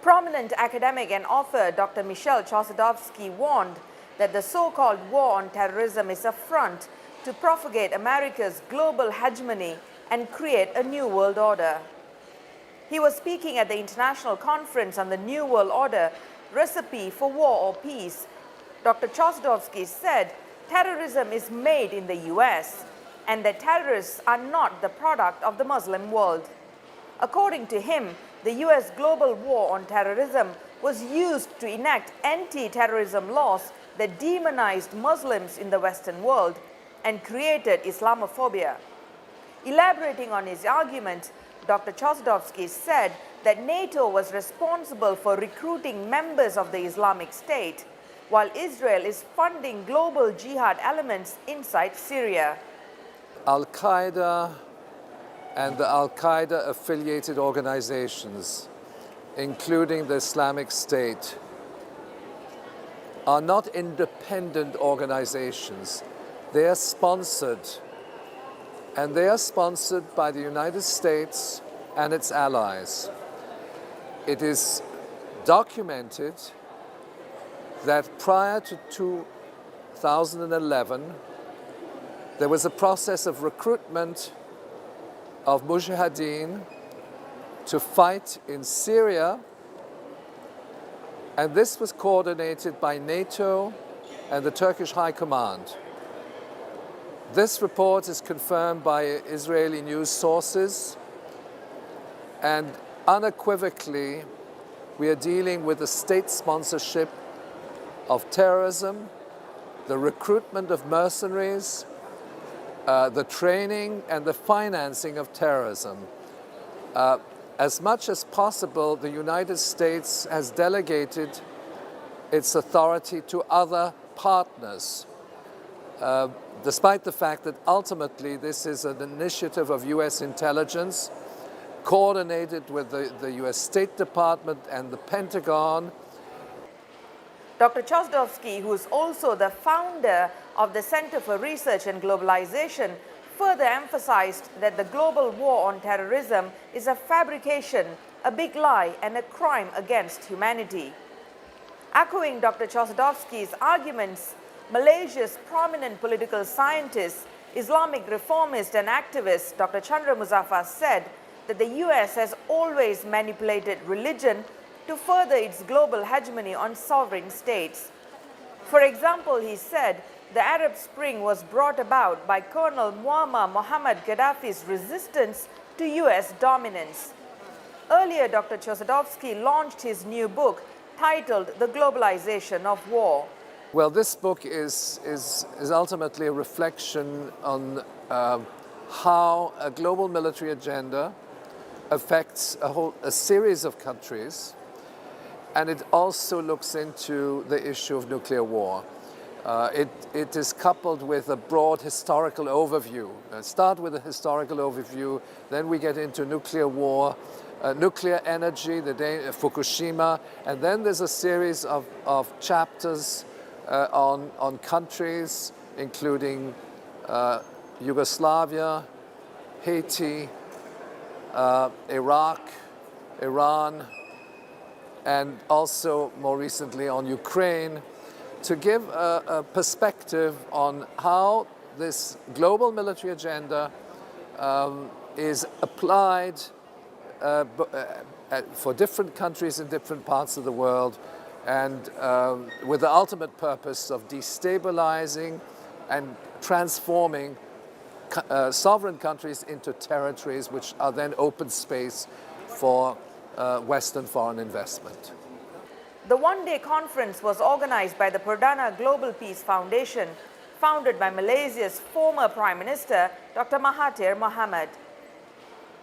Prominent academic and author Dr. Michel Chossudovsky warned that the so-called war on terrorism is a front to propagate America's global hegemony and create a new world order. He was speaking at the International Conference on the New World Order, Recipe for War or Peace. Dr. Chossudovsky said terrorism is made in the US and that terrorists are not the product of the Muslim world. According to him, the US global war on terrorism was used to enact anti-terrorism laws that demonized Muslims in the Western world and created Islamophobia. Elaborating on his argument, Dr. Chossudovsky said that NATO was responsible for recruiting members of the Islamic State, while Israel is funding global jihad elements inside Syria. Al-Qaeda and the Al-Qaeda affiliated organizations, including the Islamic State, are not independent organizations. They are sponsored, and they are sponsored by the United States and its allies. It is documented that prior to 2011, there was a process of recruitment of mujahideen to fight in Syria, and this was coordinated by NATO and the Turkish High Command. This report is confirmed by Israeli news sources, and unequivocally, we are dealing with the state sponsorship of terrorism, the recruitment of mercenaries, the training and the financing of terrorism. As much as possible, the United States has delegated its authority to other partners, despite the fact that ultimately this is an initiative of US intelligence, coordinated with the US State Department and the Pentagon. Dr. Chossudovsky, who is also the founder of the Center for Research and Globalization, further emphasized that the global war on terrorism is a fabrication, a big lie, and a crime against humanity. Echoing Dr. Chossudovsky's arguments, Malaysia's prominent political scientist, Islamic reformist and activist Dr. Chandra Muzaffar said that the US has always manipulated religion to further its global hegemony on sovereign states. For example, he said the Arab Spring was brought about by Colonel Muammar Mohammad Gaddafi's resistance to US dominance. Earlier, Dr. Chossudovsky launched his new book titled The Globalization of War. Well, this book is ultimately a reflection on how a global military agenda affects a series of countries, and it also looks into the issue of nuclear war. It is coupled with a broad historical overview. Start with a historical overview, then we get into nuclear war, nuclear energy, Fukushima, and then there's a series of chapters on countries, including Yugoslavia, Haiti, Iraq, Iran, and also more recently on Ukraine, to give a perspective on how this global military agenda is applied for different countries in different parts of the world, and with the ultimate purpose of destabilizing and transforming sovereign countries into territories which are then open space for Western foreign investment. The one-day conference was organized by the Perdana Global Peace Foundation, founded by Malaysia's former Prime Minister, Dr. Mahathir Mohamad.